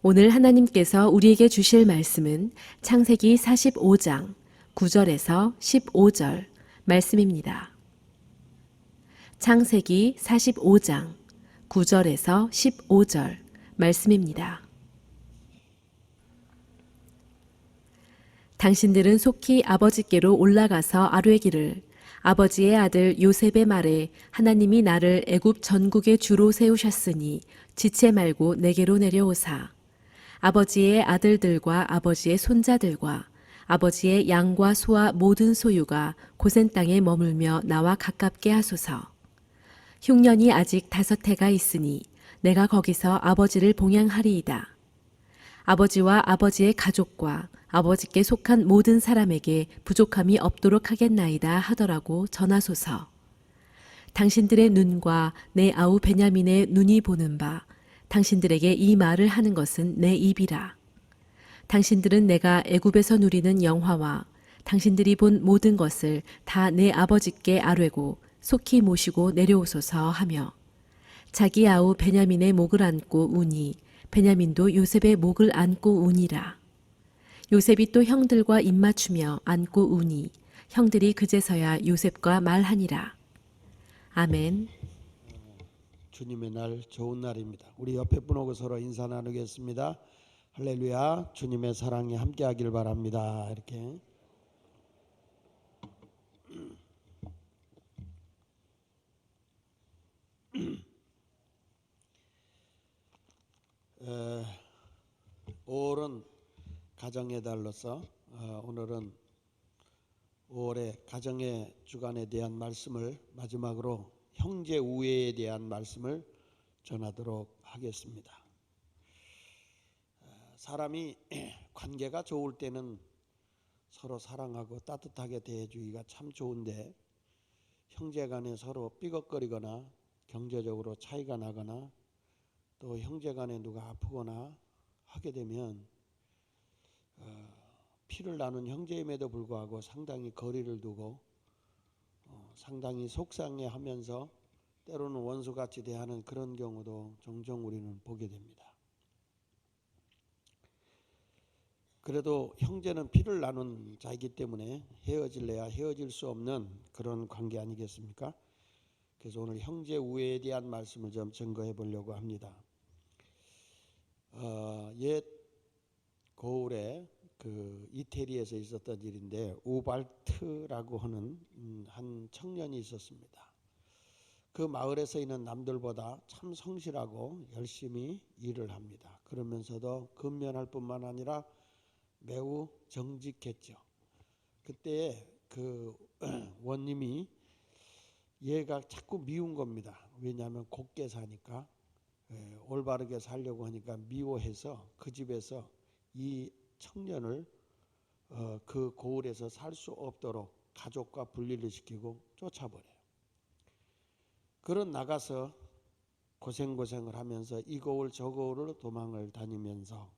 오늘 하나님께서 우리에게 주실 말씀은 창세기 45장 9절에서 15절 말씀입니다. 창세기 45장 9절에서 15절 말씀입니다. 당신들은 속히 아버지께로 올라가서 아뢰기를 아버지의 아들 요셉의 말에 하나님이 나를 애굽 전국의 주로 세우셨으니 지체 말고 내게로 내려오사 아버지의 아들들과 아버지의 손자들과 아버지의 양과 소와 모든 소유가 고센 땅에 머물며 나와 가깝게 하소서. 흉년이 아직 5해가 있으니 내가 거기서 아버지를 봉양하리이다. 아버지와 아버지의 가족과 아버지께 속한 모든 사람에게 부족함이 없도록 하겠나이다 하더라고 전하소서. 당신들의 눈과 내 아우 베냐민의 눈이 보는 바 당신들에게 이 말을 하는 것은 내 입이라. 당신들은 내가 애굽에서 누리는 영화와 당신들이 본 모든 것을 다 내 아버지께 아뢰고 속히 모시고 내려오소서 하며 자기 아우 베냐민의 목을 안고 우니 베냐민도 요셉의 목을 안고 우니라. 요셉이 또 형들과 입맞추며 안고 우니 형들이 그제서야 요셉과 말하니라. 아멘. 주님의 날 좋은 날입니다. 우리 옆에 분하고 서로 인사 나누겠습니다. 할렐루야. 주님의 사랑이 함께하길 바랍니다. 이렇게 에, 5월은 가정의 달로서 오늘은 5월의 가정의 주간에 대한 말씀을 마지막으로 형제 우애에 대한 말씀을 전하도록 하겠습니다. 사람이 관계가 좋을 때는 서로 사랑하고 따뜻하게 대해주기가 참 좋은데 형제 간에 서로 삐걱거리거나 경제적으로 차이가 나거나 또 형제 간에 누가 아프거나 하게 되면 피를 나눈 형제임에도 불구하고 상당히 거리를 두고 상당히 속상해하면서 때로는 원수같이 대하는 그런 경우도 종종 우리는 보게 됩니다. 그래도 형제는 피를 나눈 자이기 때문에 헤어질래야 헤어질 수 없는 그런 관계 아니겠습니까? 그래서 오늘 형제 우애에 대한 말씀을 좀 증거해 보려고 합니다. 옛 고을에 그 이태리에서 있었던 일인데 우발트라고 하는 한 청년이 있었습니다. 그 마을에서 있는 남들보다 참 성실하고 열심히 일을 합니다. 그러면서도 근면할 뿐만 아니라 매우 정직했죠. 그때 그 원님이 얘가 자꾸 미운 겁니다. 왜냐하면 곱게 사니까 올바르게 살려고 하니까 미워해서 그 집에서 이 청년을 그 고을에서 살 수 없도록 가족과 분리를 시키고 쫓아버려요. 그런 나가서 고생을 하면서 이 고을 저 고을을 도망을 다니면서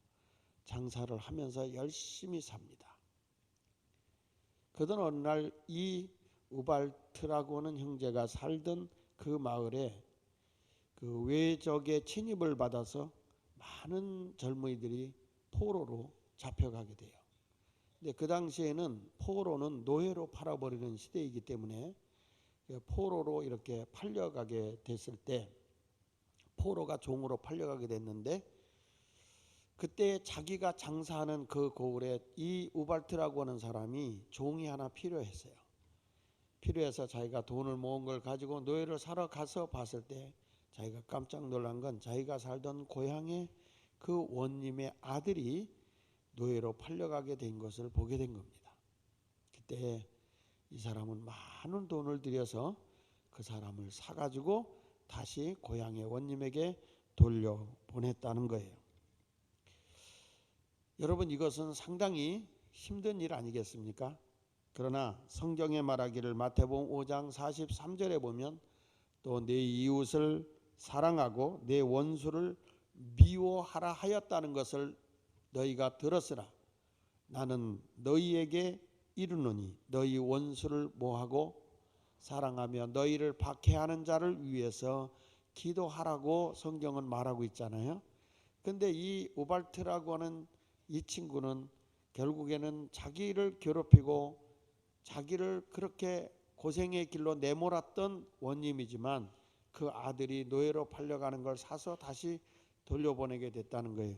장사를 하면서 열심히 삽니다. 그러던 어느 날 이 우발트라고 하는 형제가 살던 그 마을에 그 외적의 침입을 받아서 많은 젊은이들이 포로로 잡혀가게 돼요. 근데 그 당시에는 포로는 노예로 팔아버리는 시대이기 때문에 포로로 이렇게 팔려가게 됐을 때 포로가 종으로 팔려가게 됐는데 그때 자기가 장사하는 그 고을에 이 우발트라고 하는 사람이 종이 하나 필요했어요. 필요해서 자기가 돈을 모은 걸 가지고 노예를 사러 가서 봤을 때 자기가 깜짝 놀란 건 자기가 살던 고향의 그 원님의 아들이 노예로 팔려가게 된 것을 보게 된 겁니다. 그때 이 사람은 많은 돈을 들여서 그 사람을 사가지고 다시 고향의 원님에게 돌려보냈다는 거예요. 여러분, 이것은 상당히 힘든 일 아니겠습니까? 그러나 성경에 말하기를 마태복음 5장 43절에 보면 또 내 이웃을 사랑하고 내 원수를 미워하라 하였다는 것을 너희가 들었으나 나는 너희에게 이르노니 너희 원수를 모하고 사랑하며 너희를 박해하는 자를 위해서 기도하라고 성경은 말하고 있잖아요. 근데 이 우발트라고 하는 이 친구는 결국에는 자기를 괴롭히고 자기를 그렇게 고생의 길로 내몰았던 원님이지만 그 아들이 노예로 팔려가는 걸 사서 다시 돌려보내게 됐다는 거예요.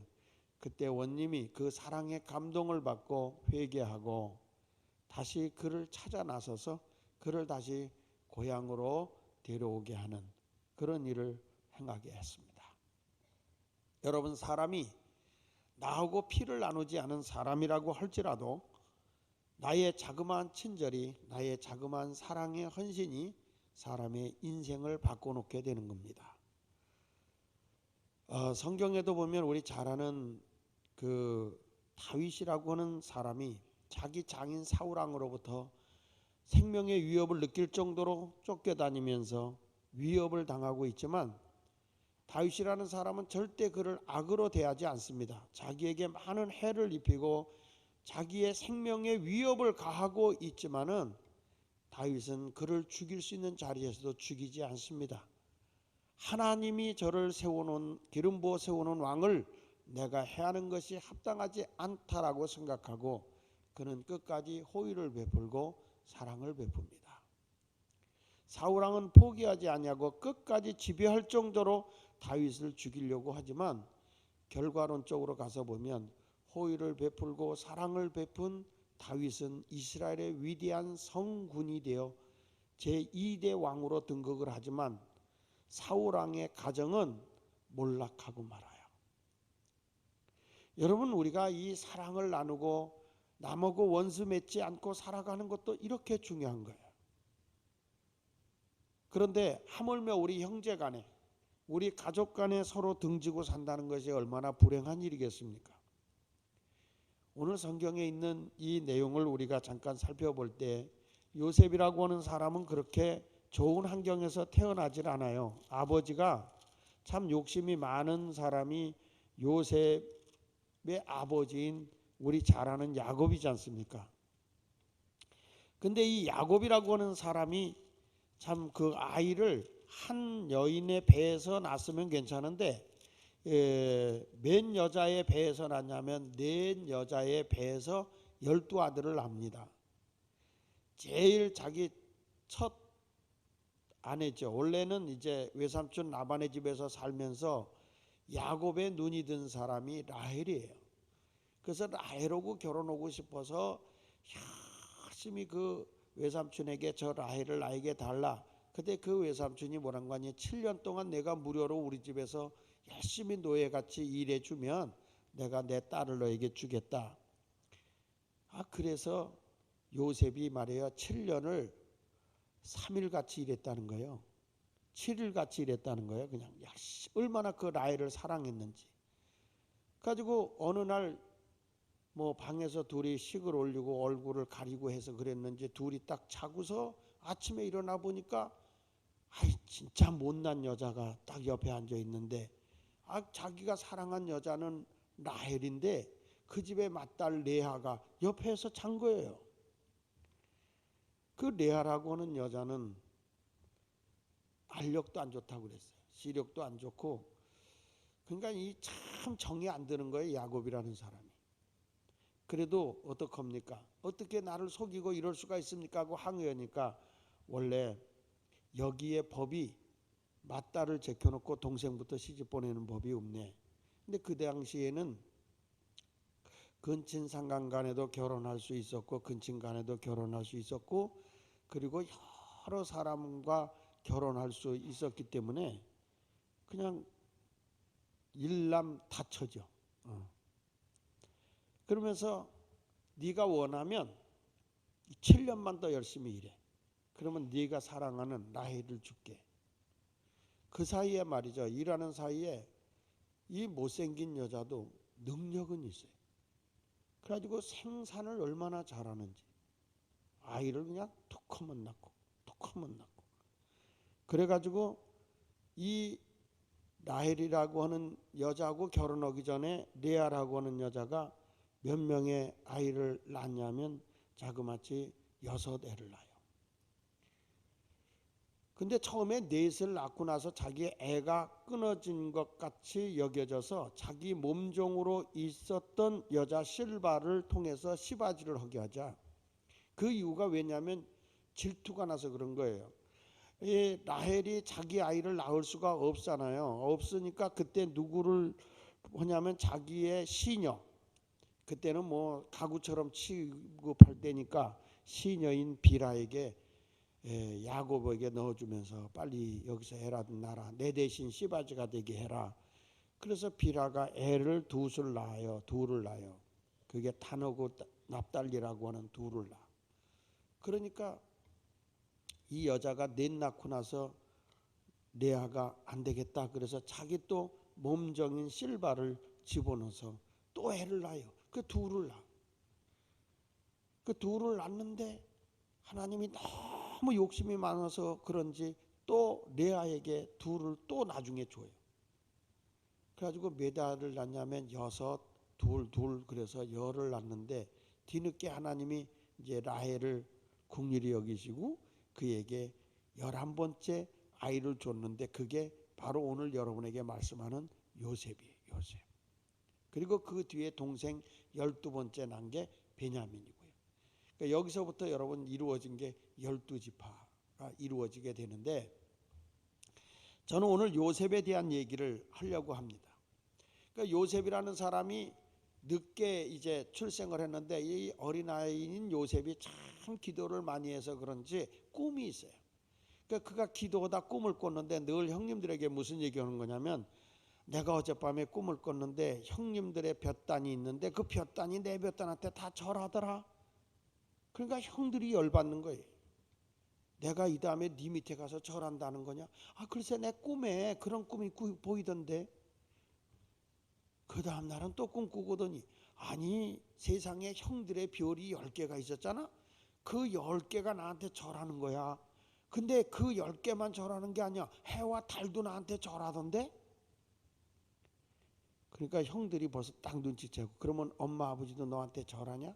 그때 원님이 그 사랑의 감동을 받고 회개하고 다시 그를 찾아 나서서 그를 다시 고향으로 데려오게 하는 그런 일을 행하게 했습니다. 여러분, 사람이 나하고 피를 나누지 않은 사람이라고 할지라도 나의 자그마한 친절이, 나의 자그마한 사랑의 헌신이 사람의 인생을 바꿔놓게 되는 겁니다. 성경에도 보면 우리 잘 아는 그 다윗이라고 하는 사람이 자기 장인 사울왕으로부터 생명의 위협을 느낄 정도로 쫓겨다니면서 위협을 당하고 있지만 다윗이라는 사람은 절대 그를 악으로 대하지 않습니다. 자기에게 많은 해를 입히고 자기의 생명의 위협을 가하고 있지만은 다윗은 그를 죽일 수 있는 자리에서도 죽이지 않습니다. 하나님이 저를 세워놓은, 기름 부어 세워놓은 왕을 내가 해하는 것이 합당하지 않다라고 생각하고 그는 끝까지 호의를 베풀고 사랑을 베풉니다. 사울왕은 포기하지 아니하고 끝까지 지배할 정도로 다윗을 죽이려고 하지만 결과론적으로 가서 보면 호의를 베풀고 사랑을 베푼 다윗은 이스라엘의 위대한 성군이 되어 제2대 왕으로 등극을 하지만 사울왕의 가정은 몰락하고 말아요. 여러분, 우리가 이 사랑을 나누고 남하고 원수 맺지 않고 살아가는 것도 이렇게 중요한 거예요. 그런데 하물며 우리 형제 간에, 우리 가족 간에 서로 등지고 산다는 것이 얼마나 불행한 일이겠습니까? 오늘 성경에 있는 이 내용을 우리가 잠깐 살펴볼 때 요셉이라고 하는 사람은 그렇게 좋은 환경에서 태어나질 않아요. 아버지가 참 욕심이 많은 사람이 요셉의 아버지인 우리 잘 아는 야곱이지 않습니까? 근데 이 야곱이라고 하는 사람이 참 그 아이를 한 여인의 배에서 낳았으면 괜찮은데 몇 여자의 배에서 낳냐면 넷 여자의 배에서 12아들을 낳습니다. 제일 자기 첫 아내죠. 원래는 이제 외삼촌 라반의 집에서 살면서 야곱의 눈이 든 사람이 라헬이에요. 그래서 라헬하고 결혼하고 싶어서 열심히 그 외삼촌에게 저 라헬을 나에게 달라. 근데 그 외삼촌이 뭐란 거 아니에요. 7년 동안 내가 무료로 우리 집에서 열심히 노예같이 일해주면 내가 내 딸을 너에게 주겠다. 그래서 요셉이 말이에요. 7년을 3일같이 일했다는 거예요. 7일같이 일했다는 거예요. 그냥 얼마나 그 라헬을 사랑했는지. 가지고 어느 날 뭐 방에서 둘이 식을 올리고 얼굴을 가리고 해서 그랬는지 둘이 딱 자고서 아침에 일어나 보니까 진짜 못난 여자가 딱 옆에 앉아 있는데 자기가 사랑한 여자는 라헬인데 그 집의 맏딸 레아가 옆에서 잔 거예요. 그 레아라고 하는 여자는 알력도 안 좋다고 그랬어요. 시력도 안 좋고. 그러니까 이 참 정이 안 드는 거예요. 야곱이라는 사람이. 그래도 어떡합니까? 어떻게 나를 속이고 이럴 수가 있습니까? 하고 항의하니까 원래 여기에 법이 맏딸을 제껴놓고 동생부터 시집 보내는 법이 없네. 근데 그 당시에는 근친상간 간에도 결혼할 수 있었고 근친 간에도 결혼할 수 있었고 그리고 여러 사람과 결혼할 수 있었기 때문에 그냥 일남다처죠. 그러면서 네가 원하면 7년만 더 열심히 일해. 그러면 네가 사랑하는 라헬을 줄게. 그 사이에 말이죠. 일하는 사이에 이 못생긴 여자도 능력은 있어요. 그래가지고 생산을 얼마나 잘하는지. 아이를 그냥 툭 하면 낳고 툭 하면 낳고. 그래가지고 이 라헬이라고 하는 여자하고 결혼하기 전에 레아라고 하는 여자가 몇 명의 아이를 낳냐면 자그마치 6애를 낳아요. 근데 처음에 넷을 낳고 나서 자기 애가 끊어진 것 같이 여겨져서 자기 몸종으로 있었던 여자 실바를 통해서 시바지를 하게 하자. 그 이유가 왜냐하면 질투가 나서 그런 거예요. 이 라헬이 자기 아이를 낳을 수가 없잖아요. 없으니까 그때 누구를 하냐면 자기의 시녀, 그때는 뭐 가구처럼 취급할 때니까 시녀인 비라에게 야곱에게 넣어주면서 빨리 여기서 해라든 나라, 내 대신 시바지가 되게 해라. 그래서 비라가 애를 둘을 낳아요. 그게 단하고 납달리라고 하는 둘을 낳아. 그러니까 이 여자가 넷 낳고 나서 레아가 안 되겠다. 그래서 자기 또 몸종인 실바를 집어넣어서 또 애를 낳아요. 그 둘을 낳아. 그 둘을 낳는데 하나님이 너무 욕심이 많아서 그런지 또 레아에게 둘을 또 나중에 줘요. 그래가지고 몇 알을 낳냐면 6, 둘 그래서 열을 낳는데 뒤늦게 하나님이 이제 라헬을 긍휼히 여기시고 그에게 11번째 아이를 줬는데 그게 바로 오늘 여러분에게 말씀하는 요셉이에요. 요셉. 그리고 그 뒤에 동생 12번째 난 게 베냐민이고요. 그러니까 여기서부터 여러분 이루어진 게 12지파가 이루어지게 되는데 저는 오늘 요셉에 대한 얘기를 하려고 합니다. 그러니까 요셉이라는 사람이 늦게 이제 출생을 했는데 이 어린아이인 요셉이 참 기도를 많이 해서 그런지 꿈이 있어요. 그러니까 그가 기도하다 꿈을 꿨는데 늘 형님들에게 무슨 얘기하는 거냐면 내가 어젯밤에 꿈을 꿨는데 형님들의 볕단이 있는데 그 볕단이 내 볕단한테 다 절하더라. 그러니까 형들이 열받는 거예요. 내가 이 다음에 네 밑에 가서 절한다는 거냐? 아 글쎄 내 꿈에 그런 꿈이 보이던데. 그 다음 날은 또 꿈 꾸거더니 아니 세상에 형들의 별이 10개가 있었잖아. 그 10개가 나한테 절하는 거야. 근데 그 10개만 절하는 게 아니야. 해와 달도 나한테 절하던데. 그러니까 형들이 벌써 딱 눈치채고 그러면 엄마 아버지도 너한테 절하냐?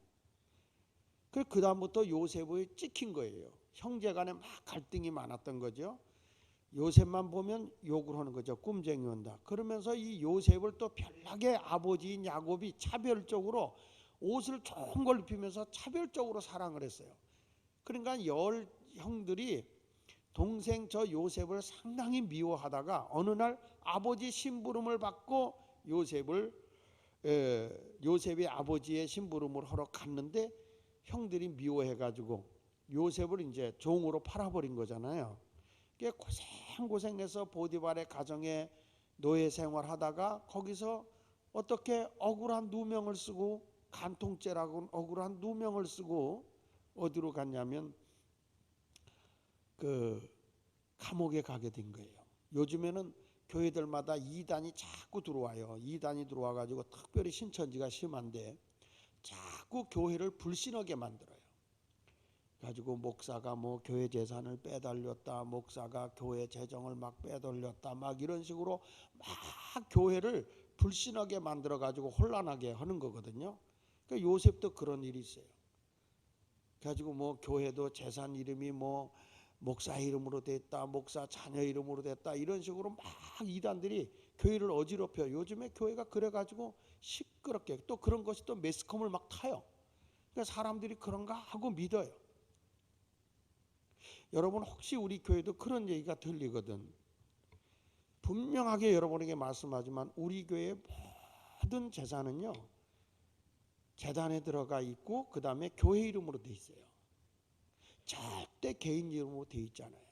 그 다음부터 요셉이 찍힌 거예요. 형제간에 막 갈등이 많았던 거죠. 요셉만 보면 욕을 하는 거죠. 꿈쟁이 온다. 그러면서 이 요셉을 또 별나게 아버지인 야곱이 차별적으로 옷을 좋은 걸 입히면서 차별적으로 사랑을 했어요. 그러니까 10 형들이 동생 저 요셉을 상당히 미워하다가 어느 날 아버지 심부름을 받고 요셉이 아버지의 심부름을 하러 갔는데 형들이 미워해가지고 요셉을 이제 종으로 팔아버린 거잖아요. 고생해서 보디발의 가정에 노예 생활하다가 거기서 어떻게 억울한 누명을 쓰고 간통죄라고 억울한 누명을 쓰고 어디로 갔냐면 그 감옥에 가게 된 거예요. 요즘에는 교회들마다 이단이 자꾸 들어와요. 이단이 들어와 가지고 특별히 신천지가 심한데 자꾸 교회를 불신하게 만들어요. 가지고 목사가 뭐 교회 재산을 빼돌렸다, 목사가 교회 재정을 막 빼돌렸다, 막 이런 식으로 막 교회를 불신하게 만들어 가지고 혼란하게 하는 거거든요. 그러니까 요셉도 그런 일이 있어요. 가지고 뭐 교회도 재산 이름이 뭐 목사 이름으로 됐다, 목사 자녀 이름으로 됐다, 이런 식으로 막 이단들이 교회를 어지럽혀요. 요즘에 교회가 그래가지고 시끄럽게 또 그런 것이 또 매스컴을 막 타요. 그러니까 사람들이 그런가 하고 믿어요. 여러분 혹시 우리 교회도 그런 얘기가 들리거든. 분명하게 여러분에게 말씀하지만 우리 교회의 모든 재산은요 재단에 들어가 있고 그 다음에 교회 이름으로 돼 있어요. 절대 개인 이름으로 돼 있잖아요.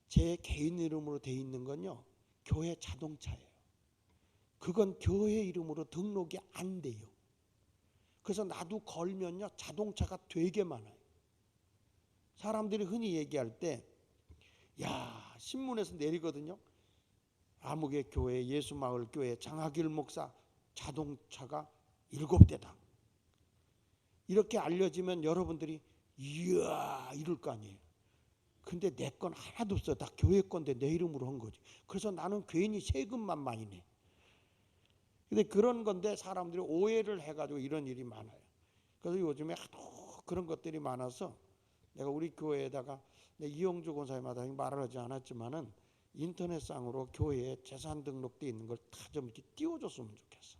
제 개인 이름으로 돼 있는 건요 교회 자동차예요. 그건 교회 이름으로 등록이 안 돼요. 그래서 나도 걸면요 자동차가 되게 많아요. 사람들이 흔히 얘기할 때 야 신문에서 내리거든요. 아무개 교회 예수마을 교회 장하길 목사 자동차가 7대다. 이렇게 알려지면 여러분들이 이야 이럴 거 아니에요. 근데 내 건 하나도 없어. 다 교회 건데 내 이름으로 한 거지. 그래서 나는 괜히 세금만 많이 내. 근데 그런 건데 사람들이 오해를 해가지고 이런 일이 많아요. 그래서 요즘에 하도 그런 것들이 많아서 내가 우리 교회에다가 이용주 권사님마다 말을 하지 않았지만은 인터넷상으로 교회에 재산 등록돼 있는 걸 다 좀 이렇게 띄워줬으면 좋겠어.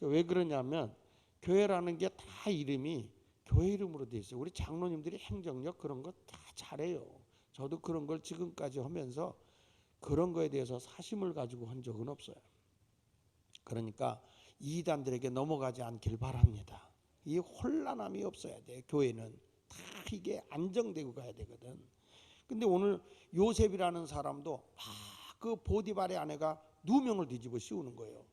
왜 그러냐면 교회라는 게 다 이름이 교회 이름으로 돼 있어요. 우리 장로님들이 행정력 그런 거 다 잘해요. 저도 그런 걸 지금까지 하면서 그런 거에 대해서 사심을 가지고 한 적은 없어요. 그러니까 이단들에게 넘어가지 않길 바랍니다. 이 혼란함이 없어야 돼. 교회는 다 이게 안정되고 가야 되거든. 근데 오늘 요셉이라는 사람도 막 그 보디발의 아내가 누명을 뒤집어 씌우는 거예요.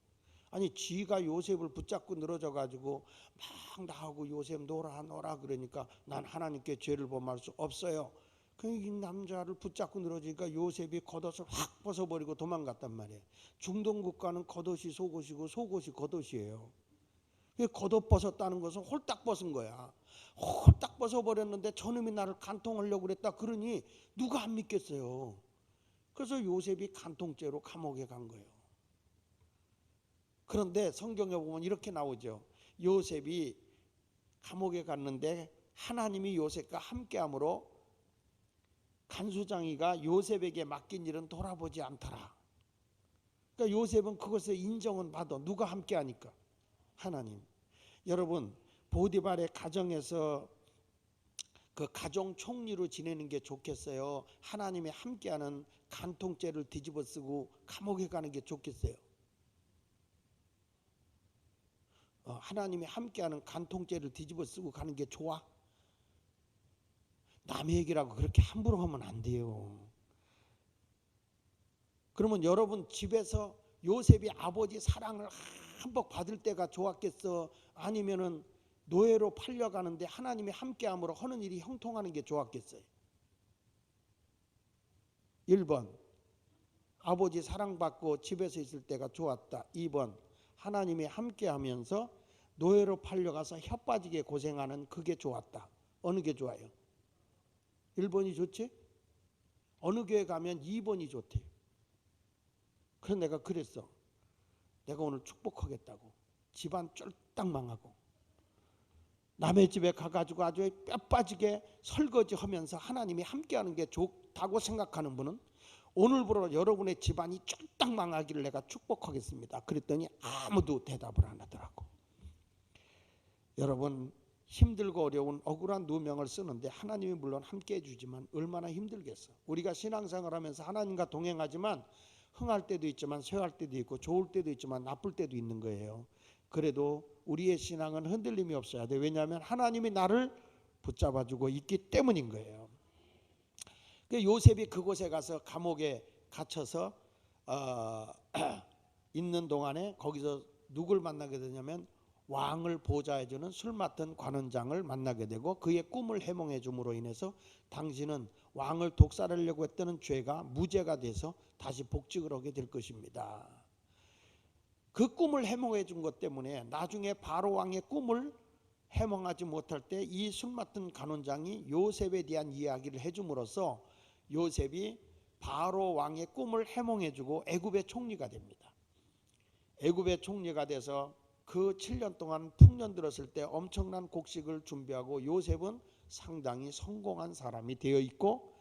아니 쥐가 요셉을 붙잡고 늘어져 가지고 막 나하고 요셉 놀아 그러니까 난 하나님께 죄를 범할 수 없어요. 이 남자를 붙잡고 늘어지니까 요셉이 겉옷을 확 벗어버리고 도망갔단 말이에요. 중동 국가는 겉옷이 속옷이고 속옷이 겉옷이에요. 겉옷 벗었다는 것은 홀딱 벗은 거야. 홀딱 벗어버렸는데 저놈이 나를 간통하려고 그랬다 그러니 누가 안 믿겠어요. 그래서 요셉이 간통죄로 감옥에 간 거예요. 그런데 성경에 보면 이렇게 나오죠. 요셉이 감옥에 갔는데 하나님이 요셉과 함께함으로 간수장이가 요셉에게 맡긴 일은 돌아보지 않더라. 그러니까 요셉은 그것에 인정은 받아. 누가 함께하니까? 하나님. 여러분 보디발의 가정에서 그 가정 총리로 지내는 게 좋겠어요? 하나님이 함께하는 간통죄를 뒤집어 쓰고 감옥에 가는 게 좋겠어요? 하나님이 함께하는 간통죄를 뒤집어 쓰고 가는 게 좋아? 남의 얘기라고 그렇게 함부로 하면 안 돼요. 그러면 여러분 집에서 요셉이 아버지 사랑을 한몫 받을 때가 좋았겠어? 아니면은 노예로 팔려가는데 하나님이 함께함으로 하는 일이 형통하는 게 좋았겠어요? 1번 아버지 사랑받고 집에서 있을 때가 좋았다. 2번 하나님이 함께하면서 노예로 팔려가서 혀 빠지게 고생하는 그게 좋았다. 어느 게 좋아요? 1번이 좋지? 어느 교회 가면 2번이 좋대. 그래서 내가 그랬어. 내가 오늘 축복하겠다고. 집안 쫄딱 망하고 남의 집에 가가지고 아주 뼈 빠지게 설거지하면서 하나님이 함께하는 게 좋다고 생각하는 분은 오늘부로 여러분의 집안이 쫄딱 망하기를 내가 축복하겠습니다. 그랬더니 아무도 대답을 안 하더라고. 여러분 힘들고 어려운 억울한 누명을 쓰는데 하나님이 물론 함께 해주지만 얼마나 힘들겠어. 우리가 신앙생활하면서 하나님과 동행하지만 흥할 때도 있지만 쇠할 때도 있고 좋을 때도 있지만 나쁠 때도 있는 거예요. 그래도 우리의 신앙은 흔들림이 없어야 돼. 왜냐하면 하나님이 나를 붙잡아주고 있기 때문인 거예요. 요셉이 그곳에 가서 감옥에 갇혀서 있는 동안에 거기서 누굴 만나게 되냐면 왕을 보좌해주는 술 맡은 관원장을 만나게 되고 그의 꿈을 해몽해 줌으로 인해서 당신은 왕을 독살하려고 했던 죄가 무죄가 돼서 다시 복직을 하게 될 것입니다. 그 꿈을 해몽해 준 것 때문에 나중에 바로 왕의 꿈을 해몽하지 못할 때 이 술 맡은 관원장이 요셉에 대한 이야기를 해줌으로써 요셉이 바로 왕의 꿈을 해몽해 주고 애굽의 총리가 됩니다. 애굽의 총리가 돼서 그 7년 동안 풍년 들었을 때 엄청난 곡식을 준비하고 요셉은 상당히 성공한 사람이 되어 있고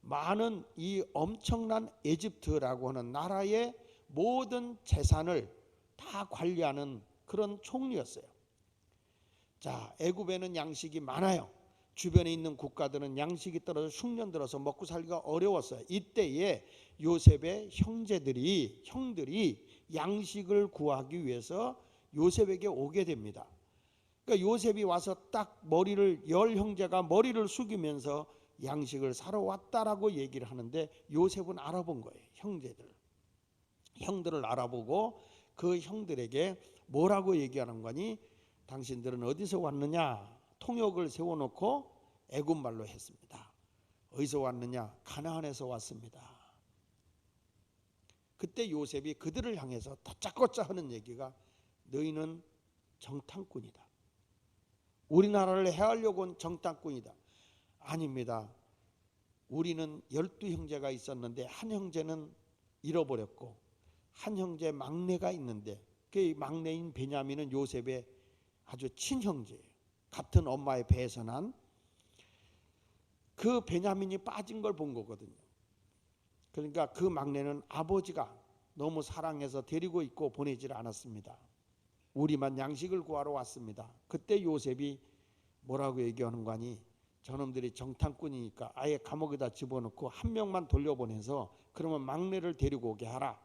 많은 이 엄청난 에집트라고 하는 나라의 모든 재산을 다 관리하는 그런 총리였어요. 자, 애굽에는 양식이 많아요. 주변에 있는 국가들은 양식이 떨어져 흉년 들어서 먹고 살기가 어려웠어요. 이때에 요셉의 형들이 양식을 구하기 위해서 요셉에게 오게 됩니다. 그러니까 요셉이 와서 딱 열 형제가 머리를 숙이면서 양식을 사러 왔다라고 얘기를 하는데 요셉은 알아본 거예요. 형들을 알아보고 그 형들에게 뭐라고 얘기하는 거니? 당신들은 어디서 왔느냐? 통역을 세워놓고 애굽말로 했습니다. 어디서 왔느냐? 가나안에서 왔습니다. 그때 요셉이 그들을 향해서 다짜고짜 하는 얘기가 너희는 정탐꾼이다. 우리나라를 해하려고 온 정탐꾼이다. 아닙니다. 우리는 12형제가 있었는데 한 형제는 잃어버렸고 한 형제 막내가 있는데 그 막내인 베냐민은 요셉의 아주 친형제예요. 같은 엄마의 배에서 난. 그 베냐민이 빠진 걸 본 거거든요. 그러니까 그 막내는 아버지가 너무 사랑해서 데리고 있고 보내질 않았습니다. 우리만 양식을 구하러 왔습니다. 그때 요셉이 뭐라고 얘기하는 거니? 저놈들이 정탐꾼이니까 아예 감옥에다 집어넣고 한 명만 돌려보내서 그러면 막내를 데리고 오게 하라.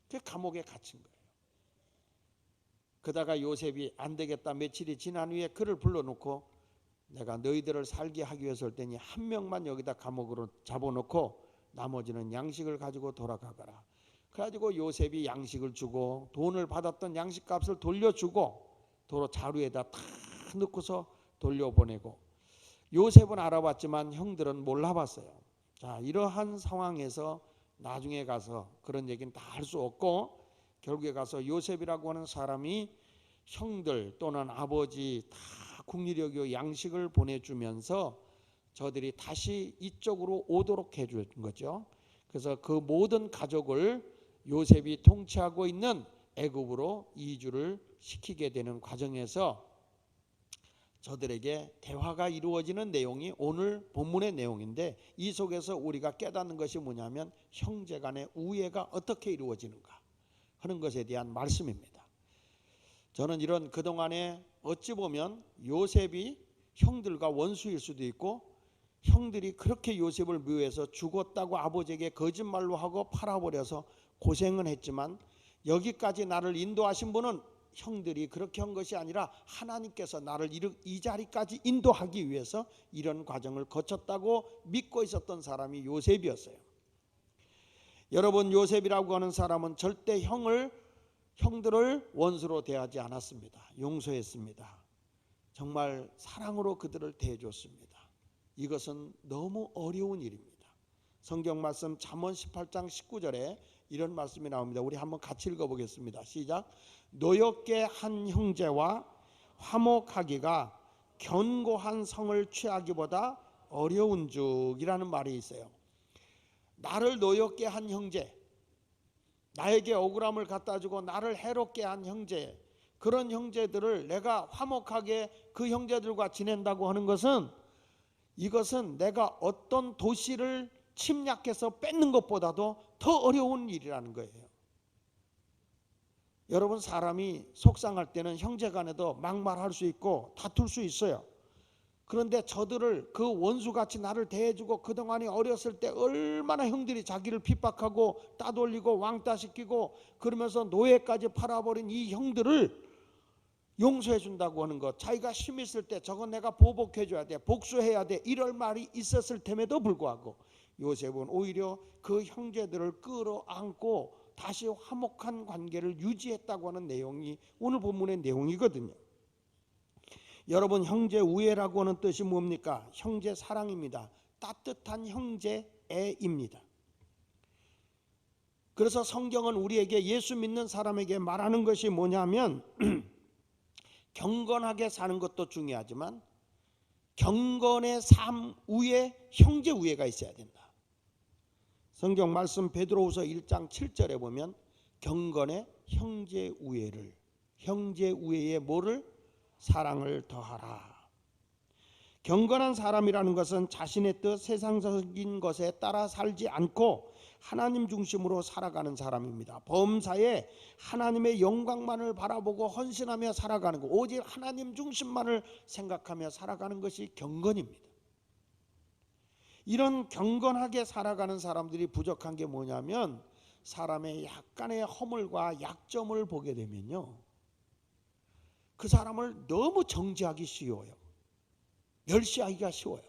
그 감옥에 갇힌 거예요. 그다가 요셉이 안 되겠다 며칠이 지난 후에 그를 불러놓고 내가 너희들을 살게 하기 위해서 할 테니 한 명만 여기다 감옥으로 잡아놓고 나머지는 양식을 가지고 돌아가거라. 그래가지고 요셉이 양식을 주고 돈을 받았던 양식값을 돌려주고 도로 자루에다 다 넣고서 돌려보내고, 요셉은 알아봤지만 형들은 몰라봤어요. 자, 이러한 상황에서 나중에 가서 그런 얘기는 다 할 수 없고 결국에 가서 요셉이라고 하는 사람이 형들 또는 아버지 다 국리를 여겨 양식을 보내주면서 저들이 다시 이쪽으로 오도록 해준 거죠. 그래서 그 모든 가족을 요셉이 통치하고 있는 애굽으로 이주를 시키게 되는 과정에서 저들에게 대화가 이루어지는 내용이 오늘 본문의 내용인데, 이 속에서 우리가 깨닫는 것이 뭐냐면 형제 간의 우애가 어떻게 이루어지는가 하는 것에 대한 말씀입니다. 저는 이런 그동안에 어찌 보면 요셉이 형들과 원수일 수도 있고 형들이 그렇게 요셉을 미워해서 죽었다고 아버지에게 거짓말로 하고 팔아버려서 고생은 했지만 여기까지 나를 인도하신 분은 형들이 그렇게 한 것이 아니라 하나님께서 나를 이 자리까지 인도하기 위해서 이런 과정을 거쳤다고 믿고 있었던 사람이 요셉이었어요. 여러분, 요셉이라고 하는 사람은 절대 형들을 원수로 대하지 않았습니다. 용서했습니다. 정말 사랑으로 그들을 대해줬습니다. 이것은 너무 어려운 일입니다. 성경 말씀 잠언 18장 19절에 이런 말씀이 나옵니다. 우리 한번 같이 읽어보겠습니다. 시작. 노엽게 한 형제와 화목하기가 견고한 성을 취하기보다 어려운 죽이라는 말이 있어요. 나를 노엽게 한 형제, 나에게 억울함을 갖다 주고 나를 해롭게 한 형제, 그런 형제들을 내가 화목하게 그 형제들과 지낸다고 하는 것은, 이것은 내가 어떤 도시를 침략해서 뺏는 것보다도 더 어려운 일이라는 거예요. 여러분, 사람이 속상할 때는 형제간에도 막말할 수 있고 다툴 수 있어요. 그런데 저들을 그 원수같이 나를 대해주고 그동안에 어렸을 때 얼마나 형들이 자기를 핍박하고 따돌리고 왕따시키고 그러면서 노예까지 팔아버린 이 형들을 용서해 준다고 하는 것, 자기가 힘 있을 때 저건 내가 보복해 줘야 돼, 복수해야 돼, 이럴 말이 있었을 템에도 불구하고 요셉은 오히려 그 형제들을 끌어안고 다시 화목한 관계를 유지했다고 하는 내용이 오늘 본문의 내용이거든요. 여러분, 형제 우애라고 하는 뜻이 뭡니까? 형제 사랑입니다. 따뜻한 형제애입니다. 그래서 성경은 우리에게, 예수 믿는 사람에게 말하는 것이 뭐냐면 경건하게 사는 것도 중요하지만 경건의 삶 위에 형제 우애가 있어야 된다. 성경 말씀 베드로후서 1장 7절에 보면 경건의 형제 우애를, 형제 우애에 뭐를? 사랑을 더하라. 경건한 사람이라는 것은 자신의 뜻, 세상적인 것에 따라 살지 않고 하나님 중심으로 살아가는 사람입니다. 범사에 하나님의 영광만을 바라보고 헌신하며 살아가는 것, 오직 하나님 중심만을 생각하며 살아가는 것이 경건입니다. 이런 경건하게 살아가는 사람들이 부족한 게 뭐냐면 사람의 약간의 허물과 약점을 보게 되면요, 그 사람을 너무 정죄하기 쉬워요. 멸시하기가 쉬워요.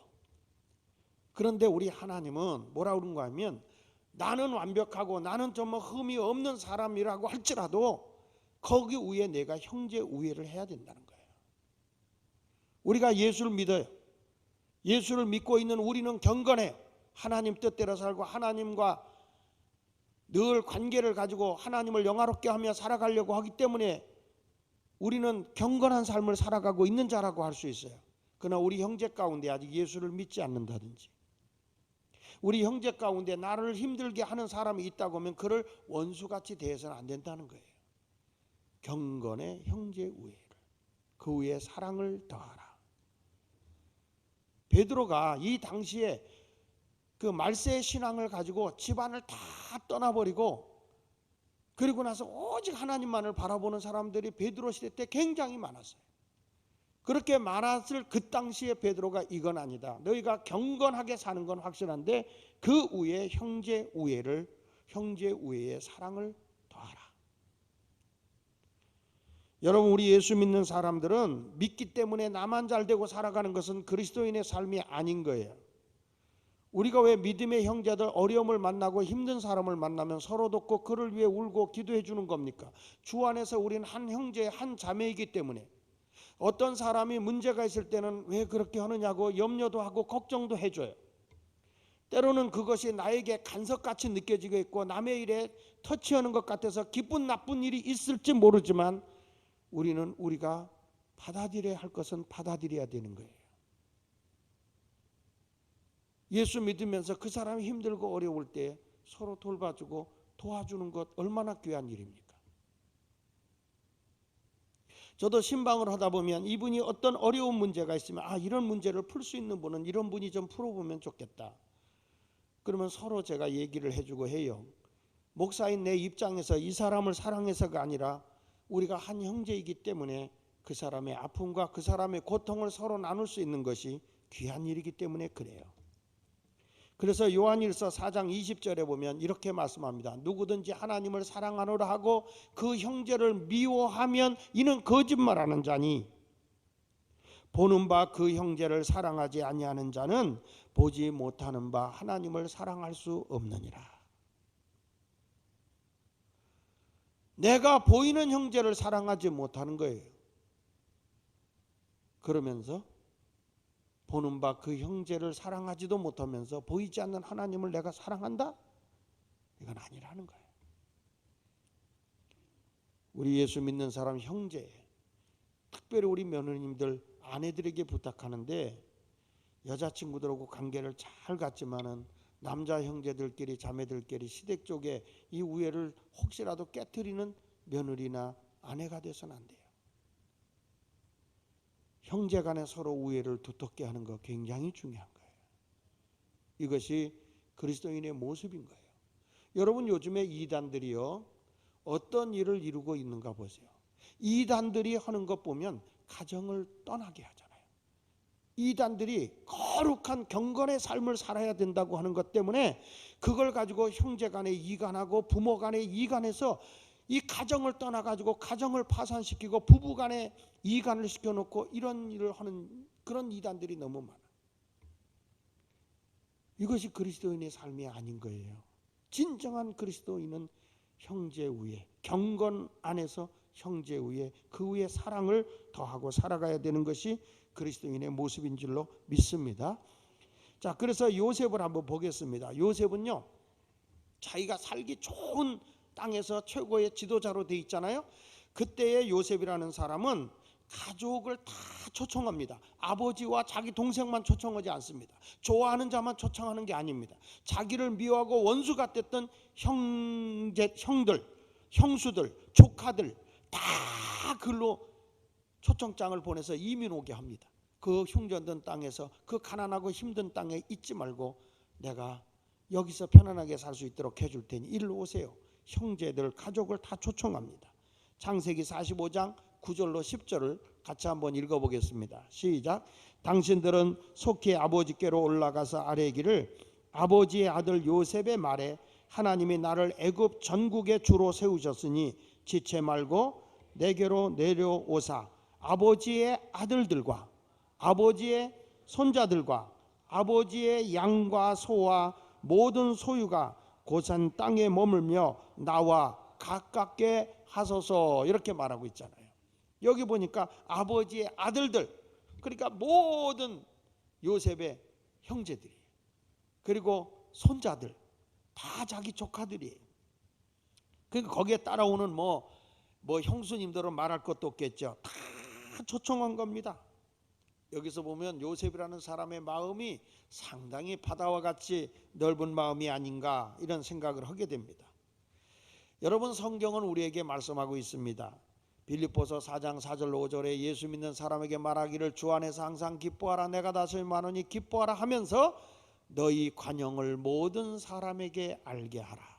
그런데 우리 하나님은 뭐라고 그런가 하면 나는 완벽하고 나는 좀 흠이 없는 사람이라고 할지라도 거기 위에 내가 형제 우애를 해야 된다는 거예요. 우리가 예수를 믿어요. 예수를 믿고 있는 우리는 경건해요. 하나님 뜻대로 살고 하나님과 늘 관계를 가지고 하나님을 영화롭게 하며 살아가려고 하기 때문에 우리는 경건한 삶을 살아가고 있는 자라고 할 수 있어요. 그러나 우리 형제 가운데 아직 예수를 믿지 않는다든지, 우리 형제 가운데 나를 힘들게 하는 사람이 있다고 하면 그를 원수같이 대해서는 안 된다는 거예요. 경건의 형제 우애를, 그 위에 사랑을 더하라. 베드로가 이 당시에 그 말세의 신앙을 가지고 집안을 다 떠나버리고 그리고 나서 오직 하나님만을 바라보는 사람들이 베드로 시대 때 굉장히 많았어요. 그렇게 많았을 그 당시에 베드로가 이건 아니다. 너희가 경건하게 사는 건 확실한데 그 위에 형제 우애의 사랑을 더하라. 여러분, 우리 예수 믿는 사람들은 믿기 때문에 나만 잘 되고 살아가는 것은 그리스도인의 삶이 아닌 거예요. 우리가 왜 믿음의 형제들 어려움을 만나고 힘든 사람을 만나면 서로 돕고 그를 위해 울고 기도해 주는 겁니까? 주 안에서 우리는 한 형제 한 자매이기 때문에 어떤 사람이 문제가 있을 때는 왜 그렇게 하느냐고 염려도 하고 걱정도 해줘요. 때로는 그것이 나에게 간섭같이 느껴지고 있고 남의 일에 터치하는 것 같아서 기쁜 나쁜 일이 있을지 모르지만 우리는 우리가 받아들여야 할 것은 받아들여야 되는 거예요. 예수 믿으면서 그 사람이 힘들고 어려울 때 서로 돌봐주고 도와주는 것 얼마나 귀한 일입니까? 저도 신방을 하다 보면 이분이 어떤 어려운 문제가 있으면 이런 문제를 풀 수 있는 분은 이런 분이 좀 풀어보면 좋겠다. 그러면 서로 제가 얘기를 해주고 해요. 목사인 내 입장에서 이 사람을 사랑해서가 아니라 우리가 한 형제이기 때문에 그 사람의 아픔과 그 사람의 고통을 서로 나눌 수 있는 것이 귀한 일이기 때문에 그래요. 그래서 요한일서 4장 20절에 보면 이렇게 말씀합니다. 누구든지 하나님을 사랑하노라 하고 그 형제를 미워하면 이는 거짓말하는 자니 보는 바 그 형제를 사랑하지 아니하는 자는 보지 못하는 바 하나님을 사랑할 수 없느니라. 내가 보이는 형제를 사랑하지 못하는 거예요. 그러면서 보는 바 그 형제를 사랑하지도 못하면서 보이지 않는 하나님을 내가 사랑한다? 이건 아니라는 거예요. 우리 예수 믿는 사람 형제, 특별히 우리 며느님들 아내들에게 부탁하는데 여자친구들하고 관계를 잘 갖지만은 남자 형제들끼리 자매들끼리 시댁 쪽에 이 우애를 혹시라도 깨트리는 며느리나 아내가 돼서는 안 돼요. 형제 간에 서로 우애를 두텁게 하는 거 굉장히 중요한 거예요. 이것이 그리스도인의 모습인 거예요. 여러분, 요즘에 이단들이요 어떤 일을 이루고 있는가 보세요. 이단들이 하는 것 보면 가정을 떠나게 하잖아요. 이단들이 거룩한 경건의 삶을 살아야 된다고 하는 것 때문에 그걸 가지고 형제 간에 이간하고 부모 간에 이간해서 이 가정을 떠나가지고 가정을 파산시키고 부부 간에 이간을 시켜놓고 이런 일을 하는 그런 이단들이 너무 많아요. 이것이 그리스도인의 삶이 아닌 거예요. 진정한 그리스도인은 형제 우애, 경건 안에서 형제 우애, 그 위에 사랑을 더하고 살아가야 되는 것이 그리스도인의 모습인 줄로 믿습니다. 자, 그래서 요셉을 한번 보겠습니다. 요셉은요 자기가 살기 좋은 땅에서 최고의 지도자로 돼 있잖아요. 그때의 요셉이라는 사람은 가족을 다 초청합니다. 아버지와 자기 동생만 초청하지 않습니다. 좋아하는 자만 초청하는 게 아닙니다. 자기를 미워하고 원수 같았던 형들, 형수들, 조카들 다 글로 초청장을 보내서 이민 오게 합니다. 그 흉년된 땅에서 그 가난하고 힘든 땅에 있지 말고 내가 여기서 편안하게 살 수 있도록 해줄 테니 일로 오세요. 형제들, 가족을 다 초청합니다. 창세기 45장 9절로 10절을 같이 한번 읽어보겠습니다. 시작. 당신들은 속히 아버지께로 올라가서 아뢰기를 아버지의 아들 요셉의 말에 하나님이 나를 애굽 전국의 주로 세우셨으니 지체 말고 내게로 내려오사 아버지의 아들들과 아버지의 손자들과 아버지의 양과 소와 모든 소유가 고산 땅에 머물며 나와 가깝게 하소서 이렇게 말하고 있잖아요. 여기 보니까 아버지의 아들들, 그러니까 모든 요셉의 형제들이 그리고 손자들 다 자기 조카들이에요. 그러니까 거기에 따라오는 뭐 형수님들은 말할 것도 없겠죠. 다 초청한 겁니다. 여기서 보면 요셉이라는 사람의 마음이 상당히 바다와 같이 넓은 마음이 아닌가 이런 생각을 하게 됩니다. 여러분, 성경은 우리에게 말씀하고 있습니다. 빌립보서 4장 4절 5절에 예수 믿는 사람에게 말하기를 주 안에서 항상 기뻐하라 내가 다시 말하노니 기뻐하라 하면서 너희 관용을 모든 사람에게 알게 하라.